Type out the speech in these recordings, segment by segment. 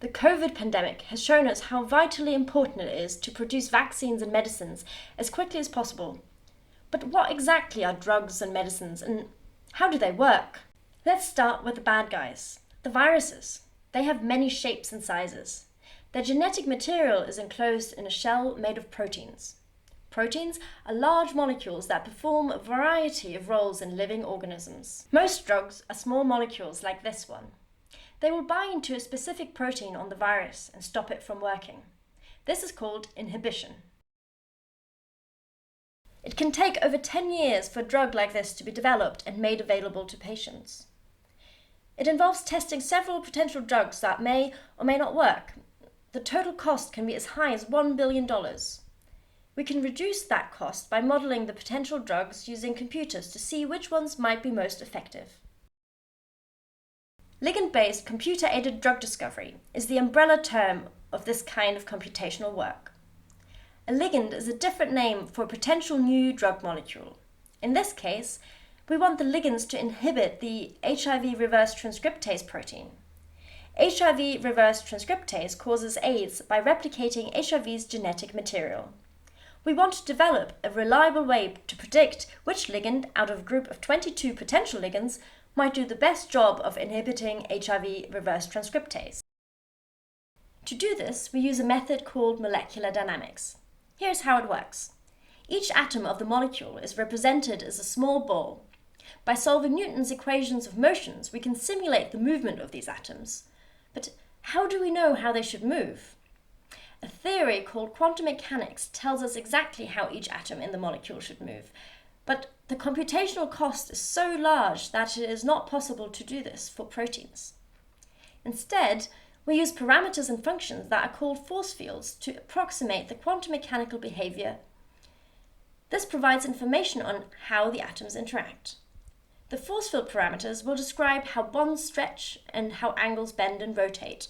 The COVID pandemic has shown us how vitally important it is to produce vaccines and medicines as quickly as possible. But what exactly are drugs and medicines, and how do they work? Let's start with the bad guys, the viruses. They have many shapes and sizes. Their genetic material is enclosed in a shell made of proteins. Proteins are large molecules that perform a variety of roles in living organisms. Most drugs are small molecules like this one. They will bind to a specific protein on the virus and stop it from working. This is called inhibition. It can take over 10 years for a drug like this to be developed and made available to patients. It involves testing several potential drugs that may or may not work. The total cost can be as high as $1 billion. We can reduce that cost by modeling the potential drugs using computers to see which ones might be most effective. Ligand-based computer-aided drug discovery is the umbrella term of this kind of computational work. A ligand is a different name for a potential new drug molecule. In this case, we want the ligands to inhibit the HIV reverse transcriptase protein. HIV reverse transcriptase causes AIDS by replicating HIV's genetic material. We want to develop a reliable way to predict which ligand out of a group of 22 potential ligands might do the best job of inhibiting HIV reverse transcriptase. To do this, we use a method called molecular dynamics. Here's how it works. Each atom of the molecule is represented as a small ball. By solving Newton's equations of motions, we can simulate the movement of these atoms. But how do we know how they should move? A theory called quantum mechanics tells us exactly how each atom in the molecule should move. But the computational cost is so large that it is not possible to do this for proteins. Instead, we use parameters and functions that are called force fields to approximate the quantum mechanical behavior. This provides information on how the atoms interact. The force field parameters will describe how bonds stretch and how angles bend and rotate.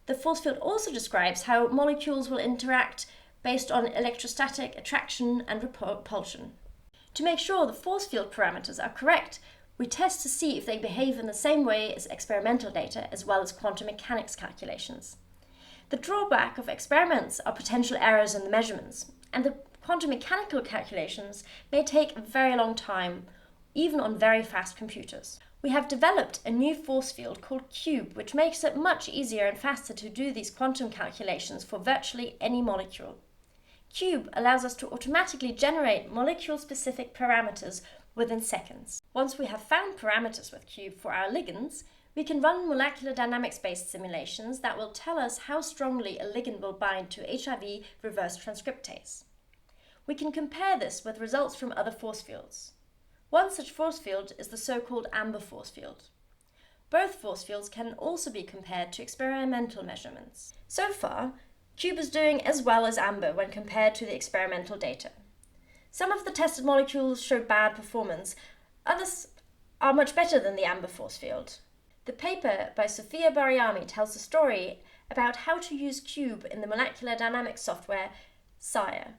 The force field also describes how molecules will interact based on electrostatic attraction and repulsion. To make sure the force field parameters are correct, we test to see if they behave in the same way as experimental data as well as quantum mechanics calculations. The drawback of experiments are potential errors in the measurements, and the quantum mechanical calculations may take a very long time, even on very fast computers. We have developed a new force field called QuBe, which makes it much easier and faster to do these quantum calculations for virtually any molecule. QuBe allows us to automatically generate molecule-specific parameters within seconds. Once we have found parameters with QuBe for our ligands, we can run molecular dynamics-based simulations that will tell us how strongly a ligand will bind to HIV reverse transcriptase. We can compare this with results from other force fields. One such force field is the so-called amber force field. Both force fields can also be compared to experimental measurements. So far, QuBe is doing as well as amber when compared to the experimental data. Some of the tested molecules show bad performance, others are much better than the amber force field. The paper by Sofia Bariami tells a story about how to use QuBe in the molecular dynamics software SIRE.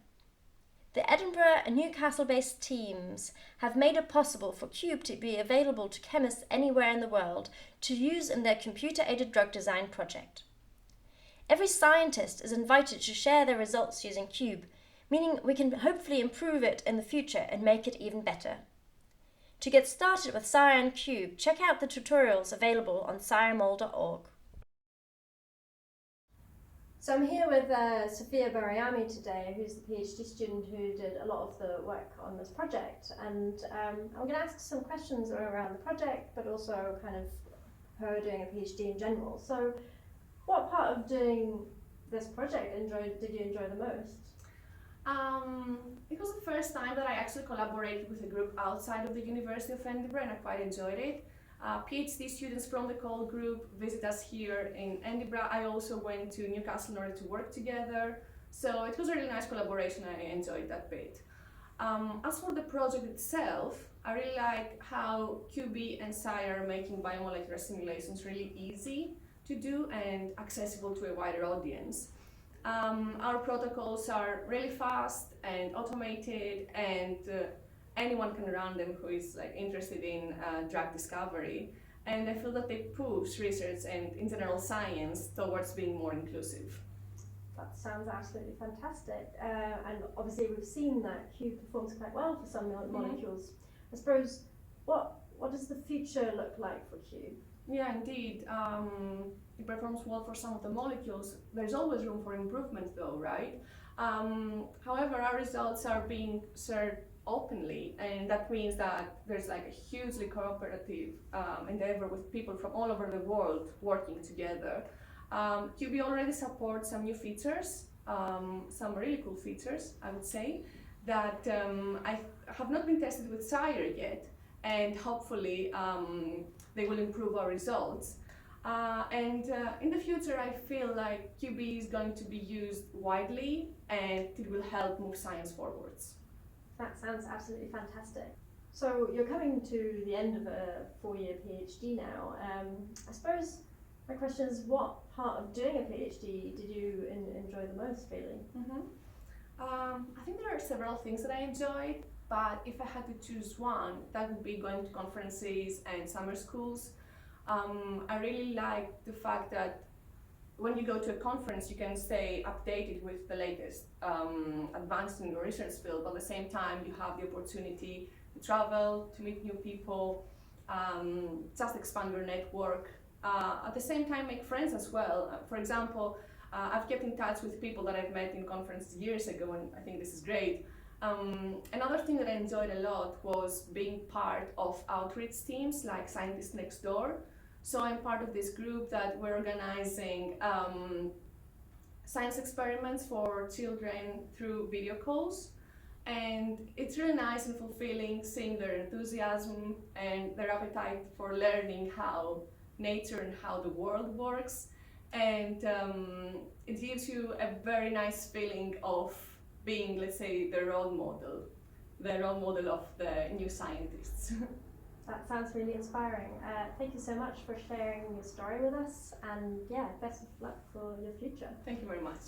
The Edinburgh and Newcastle-based teams have made it possible for QuBe to be available to chemists anywhere in the world to use in their computer-aided drug design project. Every scientist is invited to share their results using QuBe, meaning we can hopefully improve it in the future and make it even better. To get started with SIRE and QuBe, check out the tutorials available on siremol.org. So I'm here with Sofia Bariami today, who's the PhD student who did a lot of the work on this project. And I'm going to ask some questions around the project, but also kind of her doing a PhD in general. So what part of doing this project did you enjoy the most? It was the first time that I actually collaborated with a group outside of the University of Edinburgh, and I quite enjoyed it. PhD students from the call group visit us here in Edinburgh. I also went to Newcastle in order to work together. So it was a really nice collaboration. I enjoyed that bit. As for the project itself, I really like how QuBe and SIRE are making biomolecular simulations really easy to do and accessible to a wider audience. Our protocols are really fast and automated, and anyone can run them who is interested in drug discovery. and I feel that they push research and in general science towards being more inclusive. That sounds absolutely fantastic. And obviously we've seen that QuBe performs quite well for some molecules. I suppose, what does the future look like for QuBe? Yeah, indeed. It performs well for some of the molecules. There's always room for improvement though, right? However, our results are being shared openly, and that means that there's like a hugely cooperative endeavor with people from all over the world working together. QuBe already supports some new features, some really cool features, I would say, that I have not been tested with Sire yet, and hopefully they will improve our results. And in the future, I feel like QuBe is going to be used widely, and it will help move science forwards. That sounds absolutely fantastic. So you're coming to the end of a 4-year PhD now. I suppose my question is, what part of doing a PhD did you enjoy the most, really? I think there are several things that I enjoyed, but if I had to choose one, that would be going to conferences and summer schools. I really like the fact that when you go to a conference, you can stay updated with the latest advances in your research field, but at the same time, you have the opportunity to travel, to meet new people, just expand your network. At the same time, make friends as well. For example, I've kept in touch with people that I've met in conferences years ago, and I think this is great. Another thing that I enjoyed a lot was being part of outreach teams like Scientists Next Door. So I'm part of this group that we're organizing science experiments for children through video calls. And it's really nice and fulfilling seeing their enthusiasm and their appetite for learning how nature and how the world works. And it gives you a very nice feeling of being, let's say, the role model of the new scientists. That sounds really inspiring. Thank you so much for sharing your story with us, and yeah, best of luck for your future. Thank you very much.